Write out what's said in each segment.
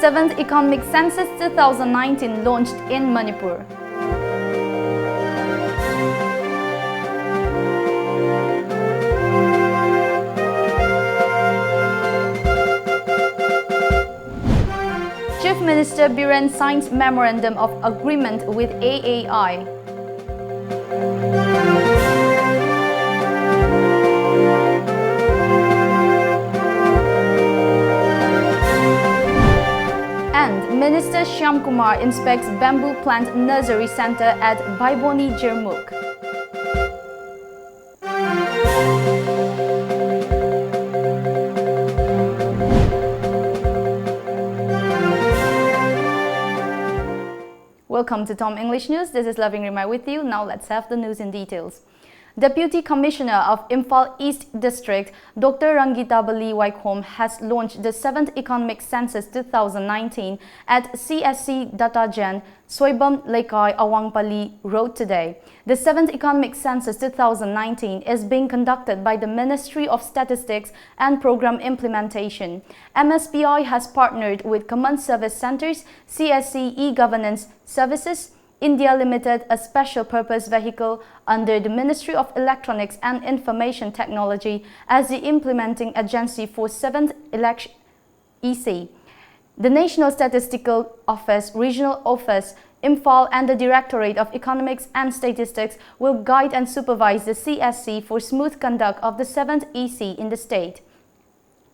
7th Economic Census 2019 launched in Manipur. Chief Minister Biren signs Memorandum of Agreement with AAI. And Minister Shyam Kumar inspects bamboo plant nursery center at Bhaiboni Jirmukh. Welcome to Tom English News. This is Loving Rimai with you. Now let's have the news in details. Deputy Commissioner of Imphal East District, Dr. Rangita Bali Waikhom, has launched the 7th Economic Census 2019 at CSC Datajan, Soibam Lekai Awangpali Road today. The 7th Economic Census 2019 is being conducted by the Ministry of Statistics and Program Implementation. MSPI has partnered with Common Service Centers, CSC E-Governance Services, India Limited, a special purpose vehicle under the Ministry of Electronics and Information Technology, as the implementing agency for 7th election EC. The National Statistical Office, Regional Office, Imphal and the Directorate of Economics and Statistics will guide and supervise the CSC for smooth conduct of the 7th EC in the state.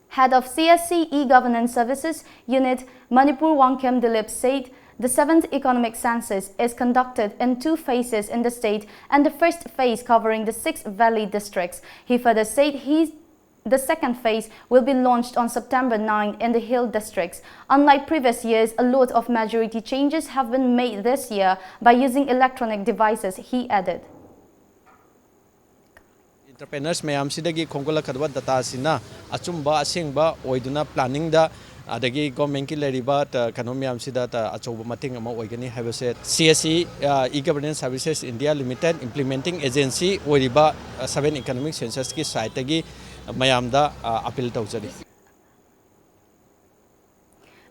Head of CSC E-Governance Services Unit, Manipur Wangkem Dilip said, the 7th Economic Census is conducted in 2 phases in the state, and the first phase covering the 6 valley districts. He further said the second phase will be launched on September 9 in the hill districts. Unlike previous years, a lot of majority changes have been made this year by using electronic devices, he added. Entrepreneurs mayam sidagi khongkola khadwa data sina achumba asengba oiduna planning da adagi government ki leriba kanomyam sida achoba mating ama oigani habase CSE E-Governance Services India Limited implementing agency oiriba 7 economic census ki site tagi mayamda appeal tawjari.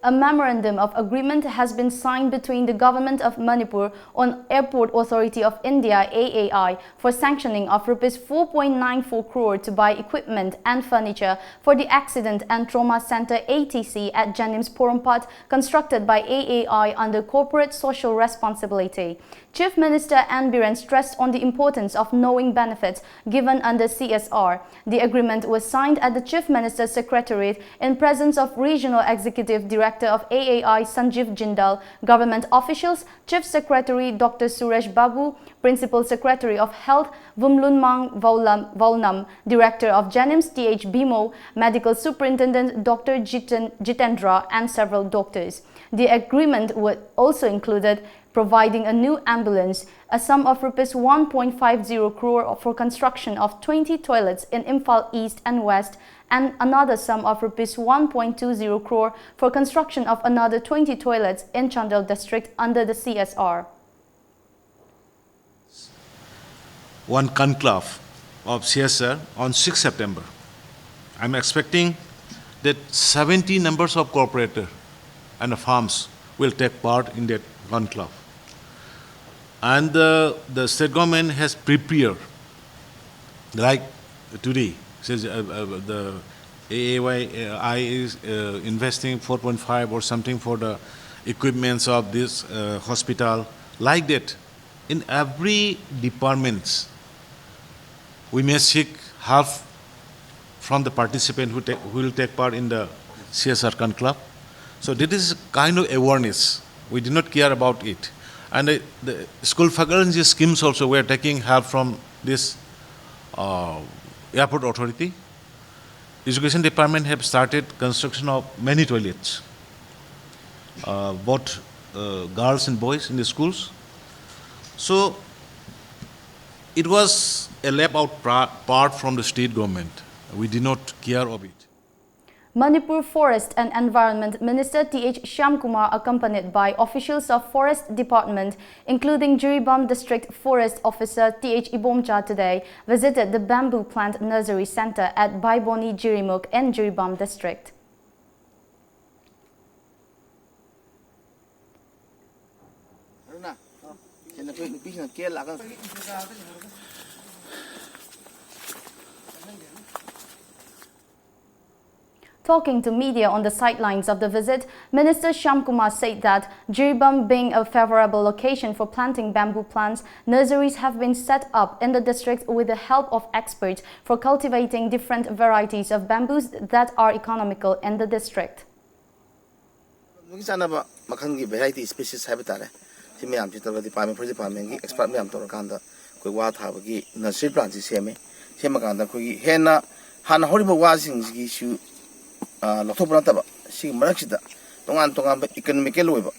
A memorandum of agreement has been signed between the Government of Manipur on Airport Authority of India AAI for sanctioning of Rs 4.94 crore to buy equipment and furniture for the Accident and Trauma Center ATC at Janims Porumpat, constructed by AAI under corporate social responsibility. Chief Minister N. Biren stressed on the importance of knowing benefits given under CSR. The agreement was signed at the Chief Minister's Secretariat in presence of Regional Executive Director of AAI Sanjeev Jindal, government officials, Chief Secretary Dr. Suresh Babu, Principal Secretary of Health Vumlunmang Volnam, Director of Janims TH Bimo, Medical Superintendent Dr. Jitendra, and several doctors. The agreement would also included providing a new ambulance, a sum of Rs 1.50 crore for construction of 20 toilets in Imphal East and West, and another sum of Rs 1.20 crore for construction of another 20 toilets in Chandel district under the CSR. One conclave of CSR on 6 September. I'm expecting that 70 numbers of corporators and firms will take part in that conclave. And the state government has prepared, like today, says the AAI is investing 4.5 or something for the equipments of this hospital. Like that, in every department, we may seek help from the participant who will take part in the CSR conclave. So this is kind of awareness. We do not care about it. And the school faculty schemes also, we are taking help from this airport authority. Education department have started construction of many toilets, both girls and boys in the schools. So it was a left out part from the state government. We did not care of it. Manipur Forest and Environment Minister T.H. Shyam Kumar, accompanied by officials of Forest Department, including Jiribam District Forest Officer T.H. Ibomcha today, visited the Bamboo Plant Nursery Center at Bhaiboni Jirmukh in Jiribam District. Talking to media on the sidelines of the visit, Minister Shyamkumar said that Jiribam being a favorable location for planting bamboo plants, nurseries have been set up in the district with the help of experts for cultivating different varieties of bamboos that are economical in the district. Variety species habitat. Department expert nursery plants Han horrible wasings issue Lotopranaba, she Marakida, Tongan economical labor.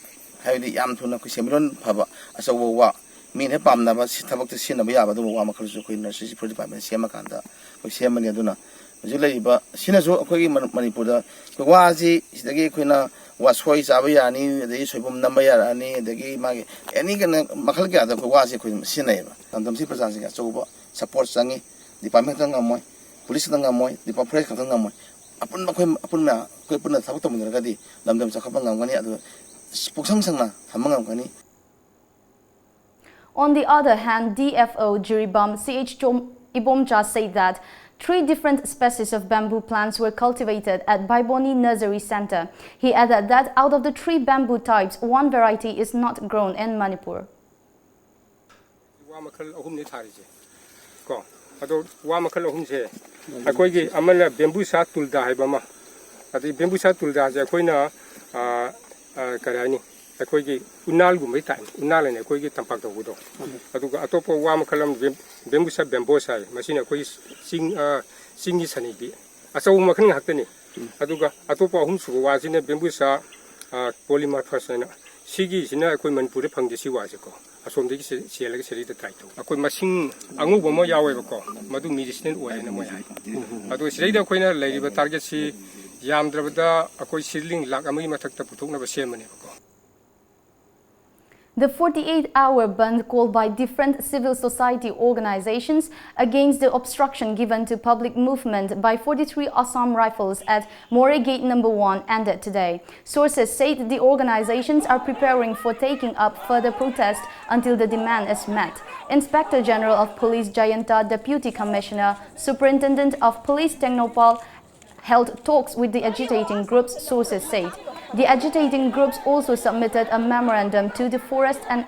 Have the Yam Tuna Kusimron Paba, as a war. Mean Hepam Nava, Sitabak the Sinabia, the Wamakuzu nursery department, Siamakanda, with Siamanaduna. Zulaiba, Sinazo, Manipura, Kuwazi, the gay Quina, was Hoys Aviani, the Isabum Nambayani, the gay Magi, any Makalga, the Kuwazi Queen Sineva, and the Sipasansi Soba, support Sangi, Department Tangamoy, Police Tangamoy, the Paprika Tangamoy. On the other hand, DFO Jiribam CH Ibomja said that 3 different species of bamboo plants were cultivated at Baiboni Nursery Center. He added that out of the 3 bamboo types, 1 variety is not grown in Manipur. Akoigi amana bamboo sa tulda haibama ati bamboo sa tulda ja koina karani akoigi unal gumai ta unal ne akoigi tampak to gudo aduga atopo wa makalam bamboo sa bambosa masina koi singi sani bi asaw makhan haktani aduga atopo ahum su wa sine bamboo sa polymer fasana sigi sina akoi manpur phangde si wa ko asomdegi sielaga serida taito akoi masing angu bomo yawe ko madu medicinal oil na moy adu serida koina leiriba target si yamdrabada akoi sirling lak amai mathakta puthokna ba semane ko. The 48-hour ban called by different civil society organizations against the obstruction given to public movement by 43 Assam Rifles at More Gate No. 1 ended today. Sources say the organizations are preparing for taking up further protest until the demand is met. Inspector General of Police Jayanta, Deputy Commissioner, Superintendent of Police Technopal held talks with the agitating groups, sources said. The agitating groups also submitted a memorandum to the Forest and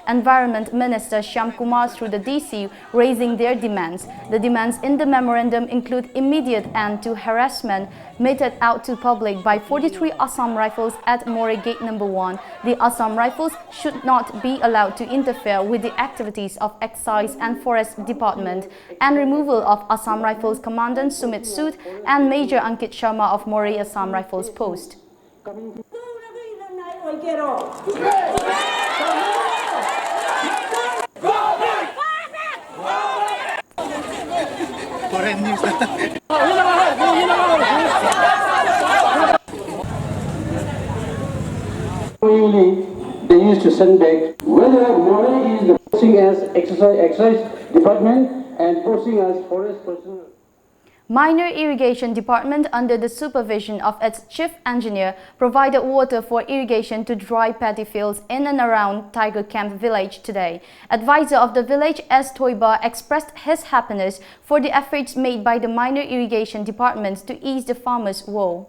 Environment Minister Shyamkumar through the DC, raising their demands. The demands in the memorandum include immediate end to harassment meted out to public by 43 Assam Rifles at More Gate No. 1. The Assam Rifles should not be allowed to interfere with the activities of Excise and Forest Department, and removal of Assam Rifles Commandant Sumit Sood and Major Ankit Sharma of More Assam Rifles post. They used to send back whether More is the posting as excise department and posting as forest personnel. Minor Irrigation Department, under the supervision of its chief engineer, provided water for irrigation to dry paddy fields in and around Tiger Camp village today. Advisor of the village, S. Toiba, expressed his happiness for the efforts made by the Minor Irrigation Department to ease the farmers' woe.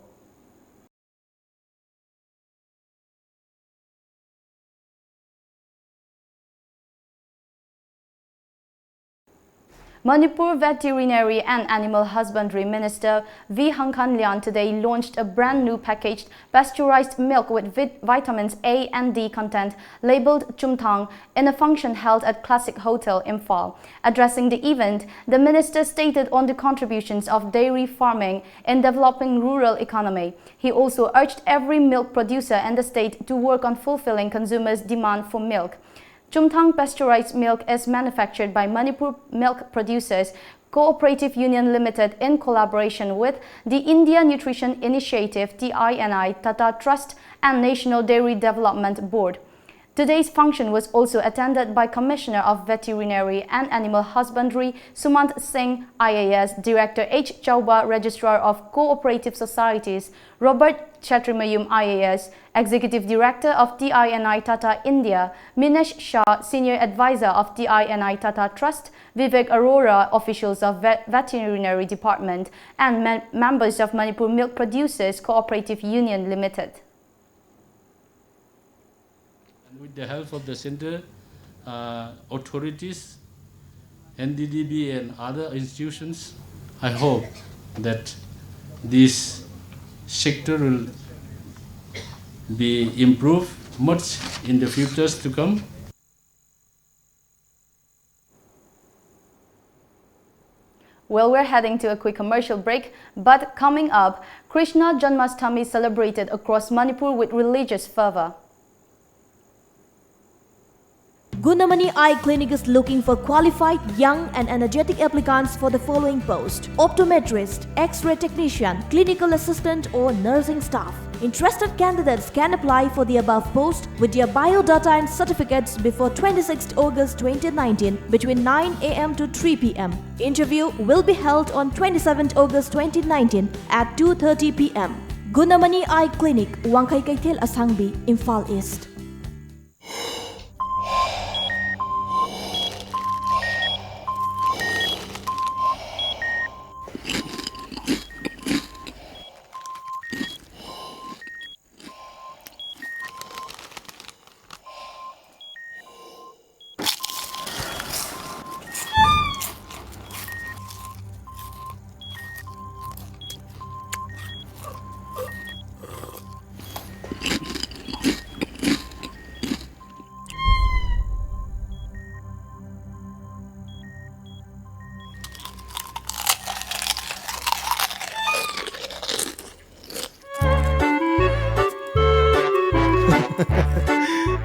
Manipur Veterinary and Animal Husbandry Minister V. Hangkhan Lian today launched a brand new packaged pasteurized milk with vitamins A and D content labeled Chumthang in a function held at Classic Hotel Imphal. Addressing the event, the minister stated on the contributions of dairy farming in developing rural economy. He also urged every milk producer in the state to work on fulfilling consumers' demand for milk. Chumthang pasteurized milk is manufactured by Manipur Milk Producers Cooperative Union Limited in collaboration with the India Nutrition Initiative (TINI), Tata Trust and National Dairy Development Board. Today's function was also attended by Commissioner of Veterinary and Animal Husbandry Sumant Singh IAS, Director H. Chauba, Registrar of Cooperative Societies Robert Chatrimayum IAS, Executive Director of TINI Tata India Minesh Shah, Senior Advisor of TINI Tata Trust Vivek Arora, officials of Veterinary Department, and members of Manipur Milk Producers Cooperative Union Limited. With the help of the center authorities, NDDB and other institutions, I hope that this sector will be improved much in the futures to come. Well, we're heading to a quick commercial break, but coming up, Krishna Janmashtami celebrated across Manipur with religious fervor. Gunamani Eye Clinic is looking for qualified, young and energetic applicants for the following post: optometrist, X-ray technician, clinical assistant or nursing staff. Interested candidates can apply for the above post with their biodata and certificates before 26th August 2019 between 9 a.m. to 3 p.m. Interview will be held on 27th August 2019 at 2:30 p.m. Gunamani Eye Clinic, Wangkai Kaithel Asangbi, Imphal East.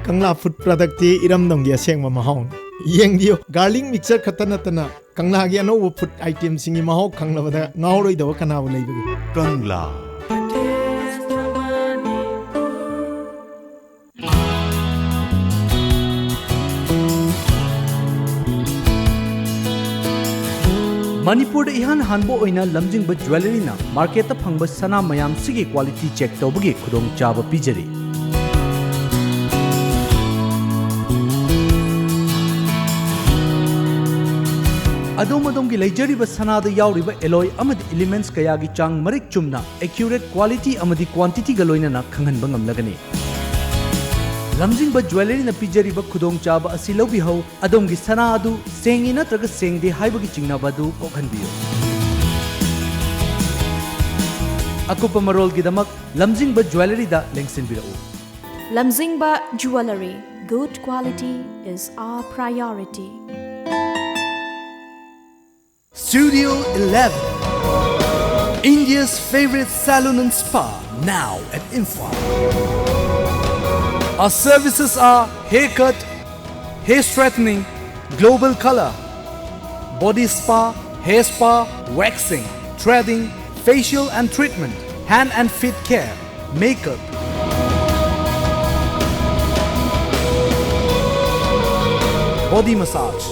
Kangla food product ti iram dong ya seng ma mahong yeng dio garlic mixer khatana tana kangla gi ano food item singi mahong kangla bada ngauroi do kana bu nei bagi Kangla. Manipur ihan hanbo oina lamjingba jewelry na market ta phangba sana mayam sigi quality check tawbagi khudong chaba pijari. Adom ki leijariba sanada yauriba alloy amadi elements kaya gi chang marik chumna accurate quality amadi quantity galoina na khanganba ngamlagani. Lamjingba jewelry na pijariba khudong chaba asi lobi hau adom gi sana adu sengi natraga sengde haibagi chingnaba du kokhanbiyo. Akupa marol gidamak lamjingba jewelry da lengsinbirau. Lamjingba Jewelry, good quality is our priority. Studio 11, India's favorite salon and spa, now at Imphal. Our services are haircut, hair straightening, global color, body spa, hair spa, waxing, threading, facial and treatment, hand and feet care, makeup. Body massage.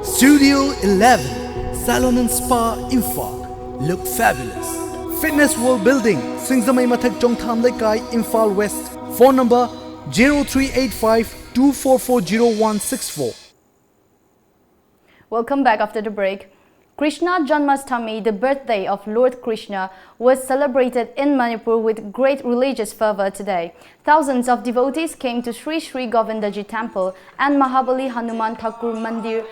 Studio 11. Salon and Spa Imphal. Look fabulous. Fitness World Building, Singzamai Mathak Jongtham Lekai, Imphal West. Phone number 0385 2440164. Welcome back after the break. Krishna Janmashtami, the birthday of Lord Krishna, was celebrated in Manipur with great religious fervor today. Thousands of devotees came to Sri Sri Govindaji Temple and Mahabali Hanuman Thakur Mandir,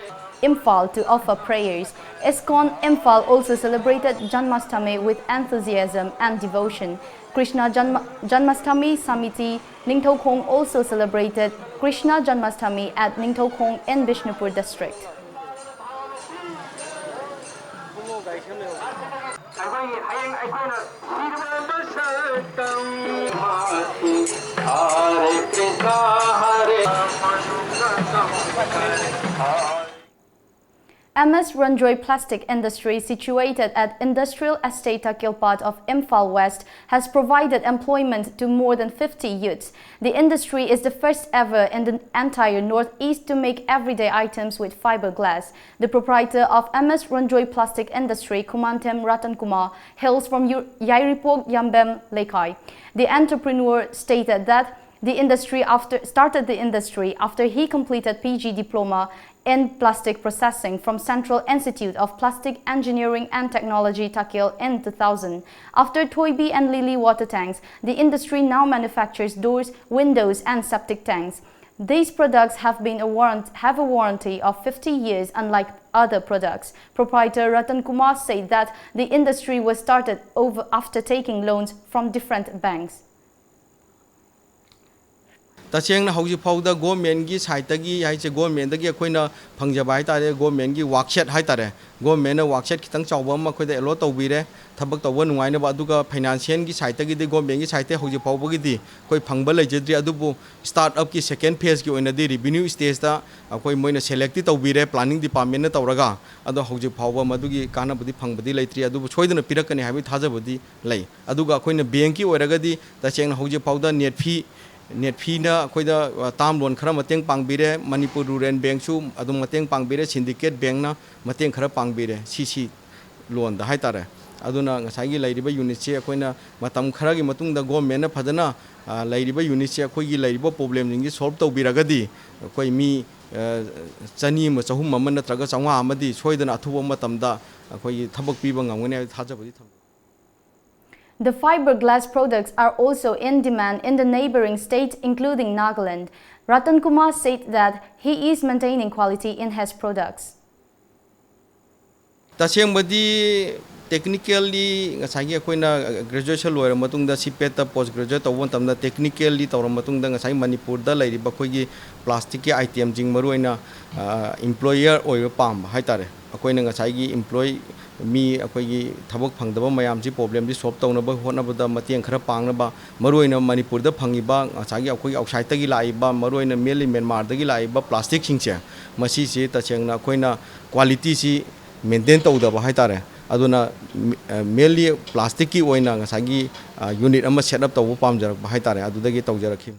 Imphal, to offer prayers. ISKCON Imphal also celebrated Janmashtami with enthusiasm and devotion. Krishna Janmashtami Samiti Ningthokhong also celebrated Krishna Janmashtami at Ningthokhong in Bishnupur district. MS Ranjoi Plastic Industry, situated at Industrial Estate Takilpat of Imphal West, has provided employment to more than 50 youths. The industry is the first ever in the entire Northeast to make everyday items with fiberglass. The proprietor of MS Ranjoi Plastic Industry, Kumantem Ratan Kumar, hails from Yairipok Yambem Lekai. The entrepreneur stated that started the industry after he completed PG diploma in plastic processing from Central Institute of Plastic Engineering and Technology Takil in 2000. After Toibi and Lily water tanks, the industry now manufactures doors, windows and septic tanks. These products have a warranty of 50 years, unlike other products. Proprietor Ratan Kumar said that the industry was started after taking loans from different banks. तसेंगना हौजी फाउदा government की साइटगी हाइचे government दगी अखोइना फंगजबा हाइतारे government की वर्कशेट हाइतारे government वर्कशेट खितंग चावबा अमा अखोइदा yellow तौबीरे थबक तौबा नुंगाइनबा अदुगा financial की साइटगी दि government की साइटे हौजी फाउबगी दि कोई फंगबा लेजद्री अदुबु स्टार्टअप की सेकेंड फेज की ओइना दि रेवेन्यू स्टेज दा अखोइ मोइना सेलेक्ट तौबीरे प्लानिंग डिपार्टमेंट ना तौरगा अदो हौजी फाउबा मदुगी कानाबदी फंगबदी लेत्री अदुबु सोइदना पिरकनी हाबि थाजबदी लै अदुगा अखोइना बैंक की ओइरगदी तसेंगना हौजी फाउदा नेट फी ना अखोइदा ताम लोन खरा मतेंग पांगबिरे मणिपुर रूरल बैंक सु अदुम मतेंग पांगबिरे सिंडिकेट बैंक ना मतेंग खरा पांगबिरे सीसी लोन दा हाइतारे अदुना ngसाइगी लैरिबा यूनिट से अखोइना मतम खरागी मतुंगदा गवर्नमेंट ना फदना लैरिबा यूनिट से अखोइगी लैरिबा प्रॉब्लम जिंगी सॉल्व तौबिरगदी अखोइ मी चनी म चहुम ममन नत्रगा चंगा अमदी सोइदना अथुबा मतमदा अखोइगी थबक पीबा ngamgane थाजबदी थम The fiberglass products are also in demand in the neighboring states, including Nagaland. Ratan Kumar said that he is maintaining quality in his products. तसेंबदी टेक्निकली ngसाइगी अखोइना ग्रेजुएशन लोयर मतुंगदा सीपेट ता पोस्ट ग्रेजुएट तौबन तमदा टेक्निकली तौर मतुंगदा ngसाइ मणिपुर दा लैरिबा खोइगी प्लास्टिक की आइटम जिंग मरुइना एम्प्लॉयर ओइबा पाम हाइतारे अखोइना ngसाइगी एम्प्लॉय मी अखोइगी थबक फंगदबा मयाम जी प्रॉब्लम जी सॉल्व तौनबा होनबदा मतेंग खरा पांगनबा मरुइना मणिपुर दा फंगिबा ngसाइगी अखोइगी आउटसाइड तगी लाइबा मरुइना मेनली म्यांमार दगी लाइबा प्लास्टिक सिंगचे मसी से तसेंगना अखोइना क्वालिटी सी मेंटेन तौदबा हाइतारे अदुना मेनली प्लास्टिक की ओइना ngसाइगी यूनिट अमा सेटअप तौबा पामजरक हाइतारे अदुदगी तौजरखि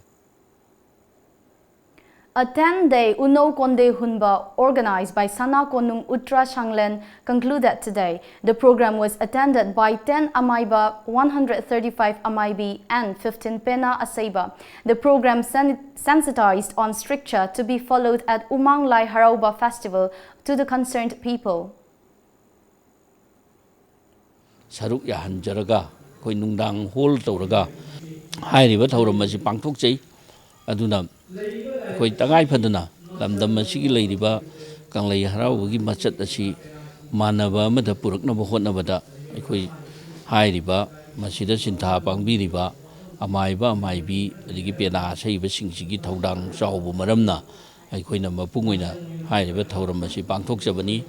A 10-day Uno Konde Hunba organized by Sana Konung Utra Shanglen concluded today. The program was attended by 10 Amaiba, 135 Amaibi and 15 Pena Asaiba. The program sensitized on stricture to be followed at Umang Lai Harauba Festival to the concerned people. Saruk yahan jaraga koi nungdang hol tauraga hairiba thauramasi pangthokchei aduna koi tagai phadana lamdam asigi leiriba kanglai haraugi machat asi manaba amada puraknaba hotnabada koi hairiba masida sintha pangbiriba amaiba amaibi adigi pena saiba singsigi thaudang chaubu maramna aikoina mapungoina hairiba thauramasi pangthokchabani.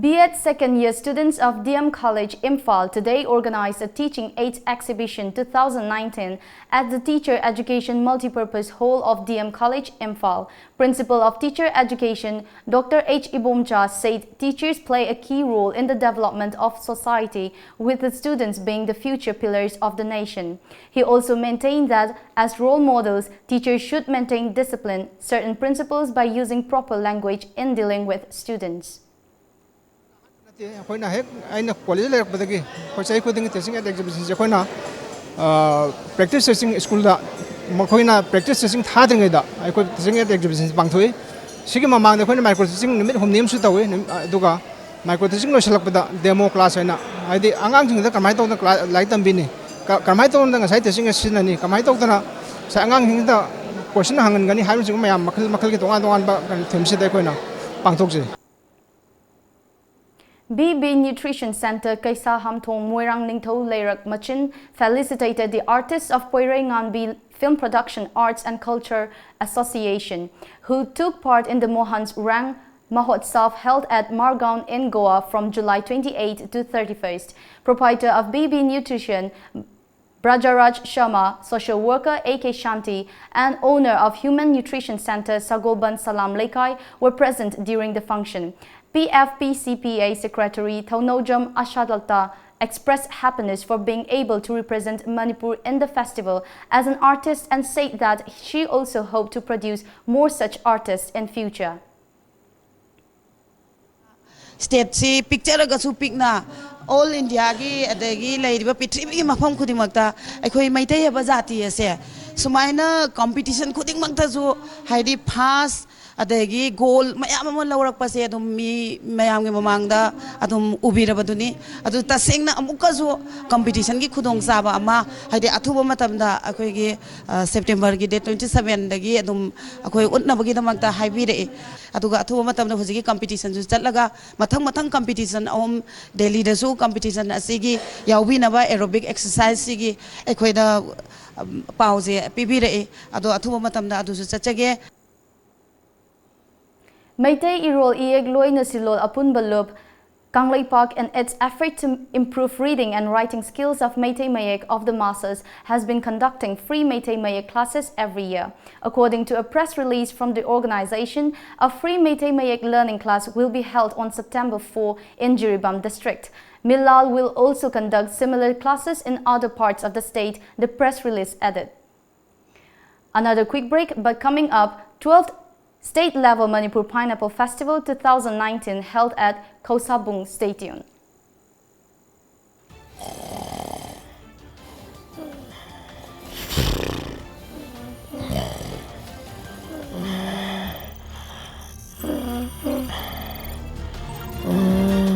B.Ed second-year students of DM College Imphal today organized a Teaching Aids Exhibition 2019 at the Teacher Education Multipurpose Hall of DM College Imphal. Principal of Teacher Education, Dr. H. Ibomcha, said teachers play a key role in the development of society, with the students being the future pillars of the nation. He also maintained that, as role models, teachers should maintain discipline, certain principles by using proper language in dealing with students. अखोइना हेक आइना college लेरपदगी खै खुदिंग testing at exhibition से अखोइना practice testing school दा मखोइना practice testing थाद्रिङैदा अखोइ testing at exhibition पांथोइ सिगी ममांग अखोइना माइक्रो टेस्टिंग निमिट हमनेम सु तवे दुगा माइक्रो टेस्टिंग लोसलकपदा डेमो क्लास हैना हाइदि आंगांसिंगदा कमाय तौना लाइक तंबिनी कमाय तौना ngसाइ टेस्टिंग सिननी कमाय तौना सा आंगांसिंगदा क्वेश्चन हांगनगनी हाइबसिंग मयाम मखल मखल के तोंगा तोंगा थेमसिदा अखोइना पांथोकजे. BB Nutrition Center Kaisa Hamthong Moirang Ningtho Leirak Machin felicitated the artists of Poirei Nganbi Film Production Arts and Culture Association, who took part in the Mohan's Rang Mahotsav held at Margaon in Goa from July 28 to 31st. Proprietor of BB Nutrition, Brajaraj Sharma, social worker A.K. Shanti, and owner of Human Nutrition Center Sagoban Salam Lekai were present during the function. PFP-CPA Secretary Thaunojam Ashadalta expressed happiness for being able to represent Manipur in the festival as an artist and said that she also hoped to produce more such artists in future. State si picture agasu pikna all India gi adagi laiba pitri gi mafam khuding makta akhoi maitai haba jati ase sumaina competition khuding makta ju haidi fast adagi goal mayam amon lawrak pase adum mi mayam gi mamangda adum ubirabaduni adu tasengna amuka ju competition gi khudong saba ama haidi athuba matamda akhoi gi September gi date 27 dagi adum akhoi utnabagi damakta haibire aduga athuba matamda hojigi competition ju chatlaga mathang competition om Delhi da su competition asigi yaubinaba aerobic exercise sigi ekhoida pause pibire adu athuba matamda adu su chachage Meitei Irol Ieg Loina Silol Apunba Lup, Kanglei Park, and its effort to improve reading and writing skills of Meitei Mayek of the masses has been conducting free Meitei Mayek classes every year. According to a press release from the organization, a free Meitei Mayek learning class will be held on September 4 in Jiribam district. Millal will also conduct similar classes in other parts of the state, the press release added. Another quick break, but coming up, 12th State-level Manipur Pineapple Festival 2019 held at Kosabung Stadium.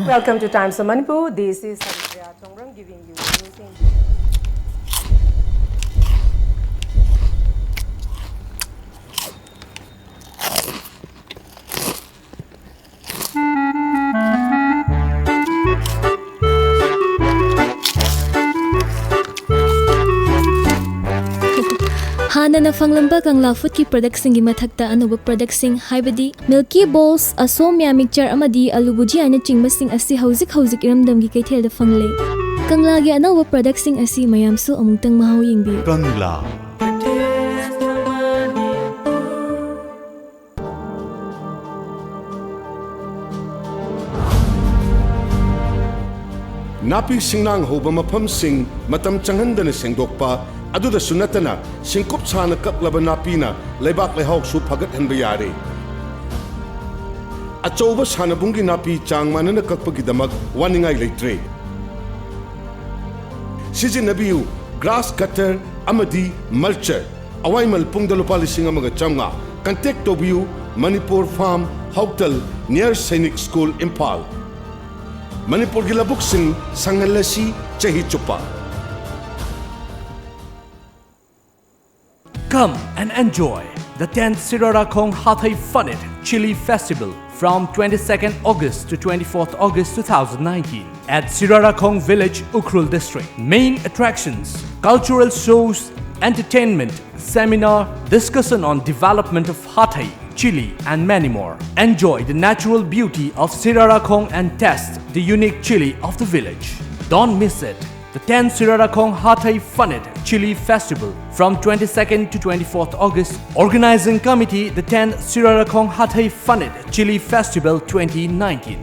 Welcome to Times of Manipur. This is Haripriya Tongrang giving you news in Hana na fanglamba Kangla Food ki product singi mathakta anuba product sing haibadi Milky Balls asomya mixture amadi alu bhujia na chingba sing asi hauzik iramdam gi kaithel da fangle Kangla gi anawa product sing asi mayam su amungtang mahau yingbi Kangla Napi singnang hoba mafam sing matam changhandana sengdokpa aduda sunatana singkup chana kaklaba napina leibak lehok su phagat hanba yare achouba sanabungi napi changmanana kakpagi damak waningai leitre sijinabiu grass cutter amadi mulcher awaimal pungda lupa lising amaga chamga contact tobiu Manipur Farm Hotel near Sainik School Impal Manipur gilabuk sing sangalasi chahi chupa. Come and enjoy the 10th Sirarakong Hathai Funit Chili Festival from 22nd August to 24th August 2019 at Sirarakong Village, Ukhrul District. Main attractions, cultural shows, entertainment, seminar, discussion on development of Hathai, chili and many more. Enjoy the natural beauty of Sirarakong and taste the unique chili of the village. Don't miss it. The 10th Sirarakong Hathai Funit Chili Festival from 22nd to 24th August. Organizing Committee, the 10th Sirarakong Hathai Funit Chili Festival 2019.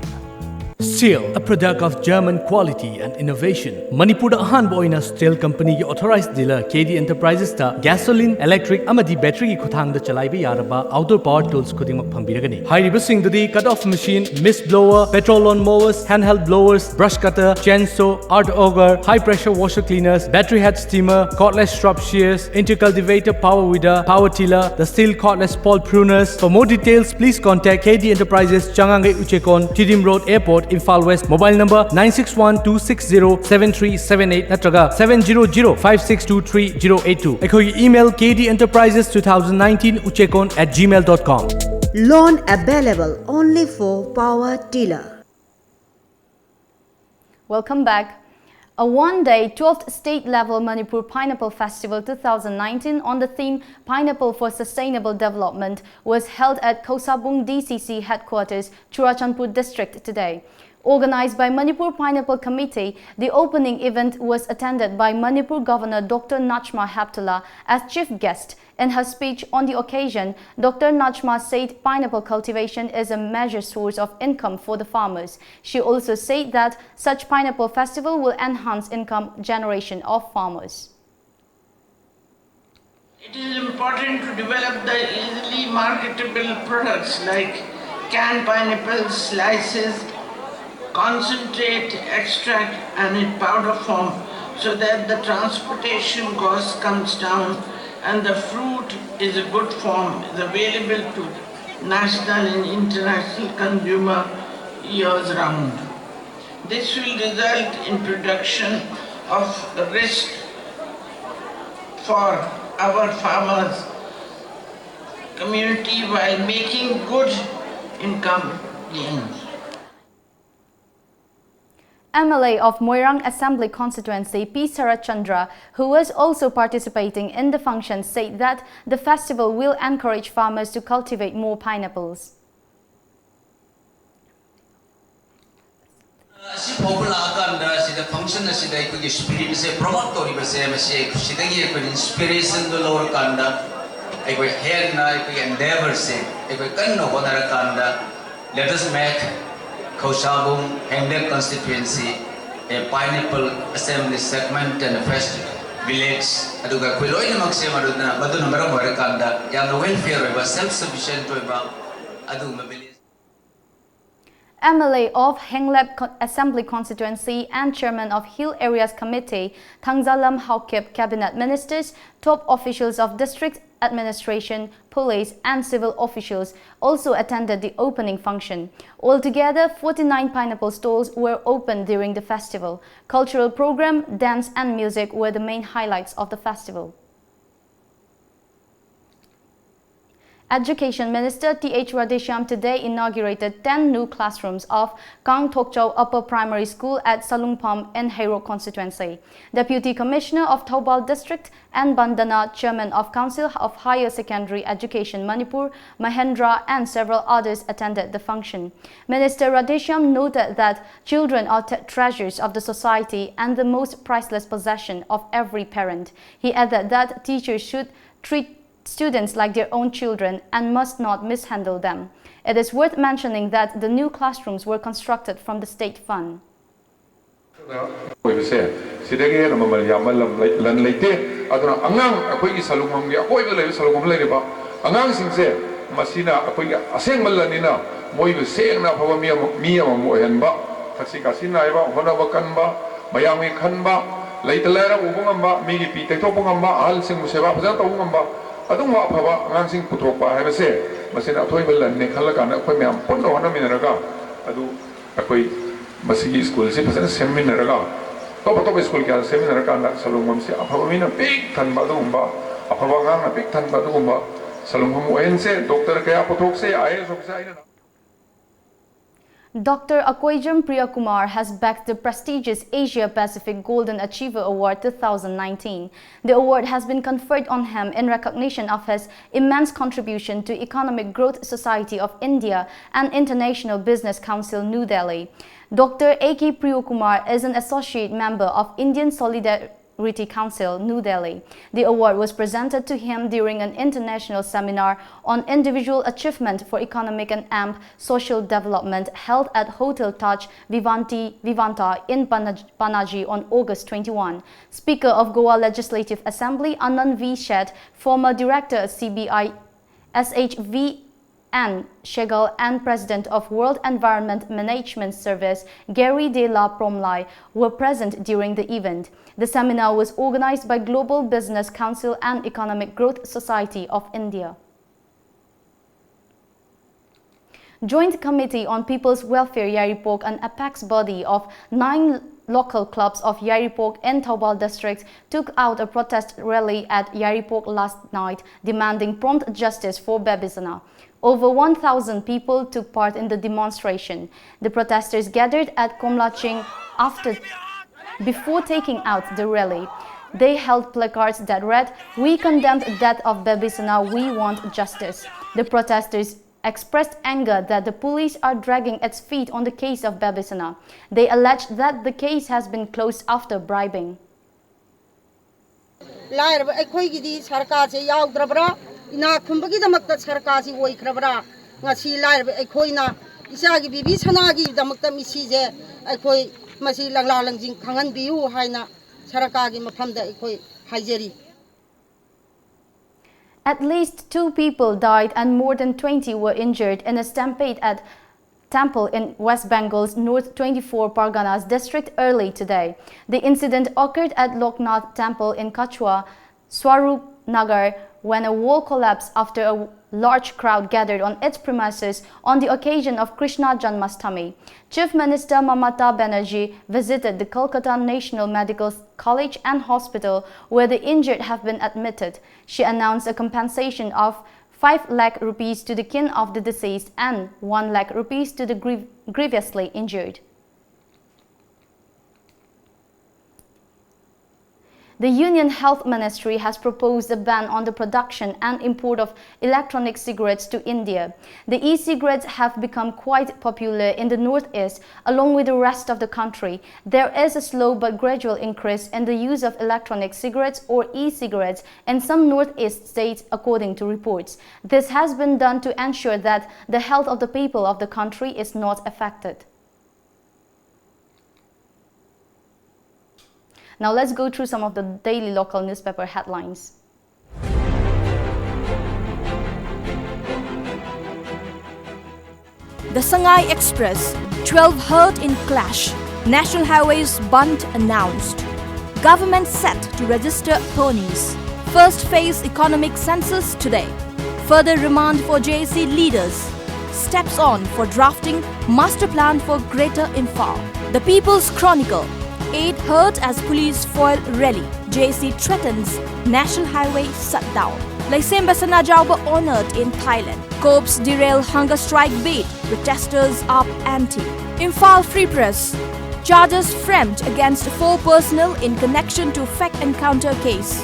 Steel, a product of German quality and innovation. Manipur Ahanba oina Steel Company ki authorized dealer KD Enterprises ta gasoline, electric amadi battery ki khuthang da chalaiba yaraba outdoor power tools khudingmak phambiragani. Hairiba sing dudi cut-off machine, mist blower, petrol lawn mowers, handheld blowers, brush cutter, chainsaw, art auger, high pressure washer cleaners, battery head steamer, cordless strop shears, intercultivator, power weeder, power tiller, the steel cordless pole pruners. For more details, please contact KD Enterprises, Changangai Uchekon, Tidim Road Airport, Imphal West. Mobile number 961-260-7378 natraga 700-562-3082. Ekhogi email kdenterprises2019uchekon@gmail.com. Loan available only for power tiller. Welcome back. A one-day 12th state-level Manipur Pineapple Festival 2019 on the theme Pineapple for Sustainable Development was held at Khosabung DCC headquarters, Churachandpur district today. Organized by Manipur Pineapple Committee, the opening event was attended by Manipur Governor Dr. Nachma Haptula as chief guest. In her speech on the occasion, Dr. Nachma said pineapple cultivation is a major source of income for the farmers. She also said that such pineapple festival will enhance income generation of farmers. It is important to develop the easily marketable products like canned pineapple slices, concentrate, extract and in powder form so that the transportation cost comes down and the fruit is a good form, is available to national and international consumer years round. This will result in production of risk for our farmers community while making good income gains. MLA of Moirang Assembly Constituency P. Sarat Chandra, who was also participating in the function, said that the festival will encourage farmers to cultivate more pineapples. Let us make Khosabung Hengdek constituency a pineapple assembly segment and a first village. Aduga Kuloi Maxim Maduna Marakanda, Yam welfare was self-sufficient to about Aduma village. MLA of Hengleb Assembly Constituency and Chairman of Hill Areas Committee, Thangzalam Haukip Cabinet Ministers, top officials of district administration, police and civil officials also attended the opening function. Altogether, 49 pineapple stalls were opened during the festival. Cultural program, dance and music were the main highlights of the festival. Education Minister T.H. Radheshyam today inaugurated 10 new classrooms of Kang Thokchau Upper Primary School at Salungpham in Hairok constituency. Deputy Commissioner of Thoubal District and Bandana, Chairman of Council of Higher Secondary Education Manipur, Mahendra and several others attended the function. Minister Radheshyam noted that children are treasures of the society and the most priceless possession of every parent. He added that teachers should treat students like their own children and must not mishandle them. It is worth mentioning that the new classrooms were constructed from the state fund. Adungwa phaba ngangsing puthokpa haibase masina thoibal lanne khallakana akhoi myam ponno hona minaraga adu akhoi masigi school se phasana seminaraga top school kya seminaraga na salungam se aphaba mina big than badumba aphaba ngana big than badumba salungam oense doctor kaya puthok se IAS officer aina. Dr. Akoijam Priyakumar has backed the prestigious Asia Pacific Golden Achiever Award 2019. The award has been conferred on him in recognition of his immense contribution to Economic Growth Society of India and International Business Council, New Delhi. Dr. A.K. Priyakumar is an associate member of Indian Solidarity Council, New Delhi. The award was presented to him during an international seminar on individual achievement for economic and social development held at Hotel Taj Vivanta in Panaji on August 21. Speaker of Goa Legislative Assembly Anand V. Shet, former Director at CBI SHV and Shegal and President of World Environment Management Service Gary De La Promlai were present during the event. The seminar was organized by Global Business Council and Economic Growth Society of India. Joint Committee on People's Welfare Yaripok, an apex body of 9 local clubs of Yaripok and Thoubal districts, took out a protest rally at Yaripok last night demanding prompt justice for Babisana. Over 1,000 people took part in the demonstration. The protesters gathered at Komlaching after before taking out the rally. They held placards that read, "We condemn the death of Babisana, we want justice." The protesters expressed anger that the police are dragging its feet on the case of Babisana. They alleged that the case has been closed after bribing. At least 2 people died and more than 20 were injured in a stampede at temple in West Bengal's North 24 Parganas district early today. The incident occurred at Loknath Temple in Kachua, Swarup Nagar, when a wall collapsed after a large crowd gathered on its premises on the occasion of Krishna Janmashtami. Chief Minister Mamata Banerjee visited the Kolkata National Medical College and Hospital, where the injured have been admitted. She announced a compensation of 5 lakh rupees to the kin of the deceased and 1 lakh rupees to the grievously injured. The Union Health Ministry has proposed a ban on the production and import of electronic cigarettes to India. The e-cigarettes have become quite popular in the northeast along with the rest of the country. There is a slow but gradual increase in the use of electronic cigarettes or e-cigarettes in some northeast states, according to reports. This has been done to ensure that the health of the people of the country is not affected. Now let's go through some of the daily local newspaper headlines. The Shanghai Express, 12 hurt in clash. National Highways Bund announced. Government set to register ponies. First phase economic census today. Further remand for JC leaders. Steps on for drafting master plan for Greater Imphal. The People's Chronicle. 8 hurt as police foil rally. JC threatens National Highway shutdown. Laisemba Sanajauba honored in Thailand. Cops derail hunger strike beat. Protesters up ante. Imphal Free Press. Charges framed against 4 personnel in connection to fake encounter case.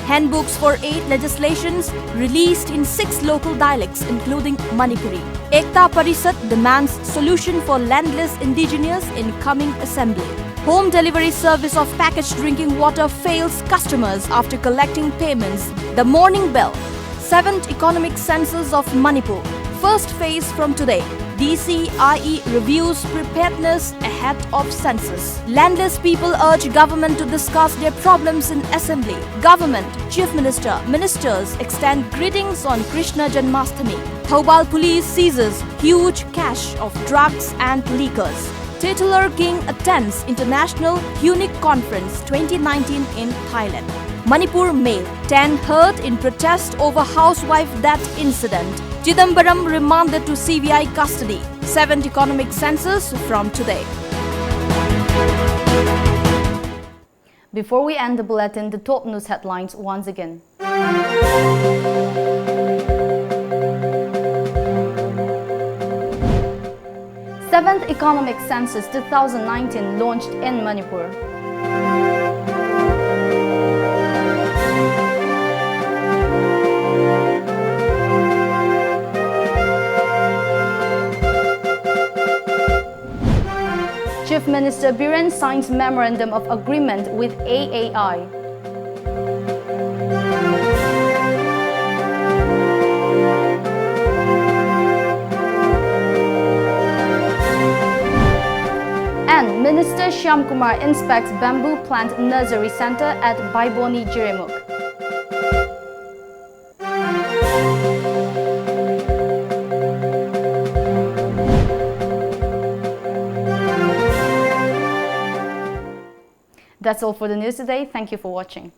Handbooks for 8 legislations released in 6 local dialects including Manipuri. Ekta Parisat demands solution for landless indigenous in coming assembly. Home delivery service of packaged drinking water fails customers after collecting payments. The Morning Bell. 7th Economic Census of Manipur. First phase from today. DCIE reviews preparedness ahead of census. Landless people urge government to discuss their problems in assembly. Government, Chief Minister, ministers extend greetings on Krishna Janmashtami. Thoubal police seizes huge cache of drugs and liquors. Titular King attends International Unique Conference 2019 in Thailand. Manipur Mail. 10 hurt in protest over housewife death incident. Chidambaram remanded to CBI custody. 7th Economic Census from today. Before we end the bulletin, the top news headlines once again. 7th Economic Census 2019 launched in Manipur. Chief Minister Biren signs Memorandum of Agreement with AAI. And Minister Shyam Kumar inspects bamboo plant nursery center at Baiboni, Jiremuk. That's all for the news today. Thank you for watching.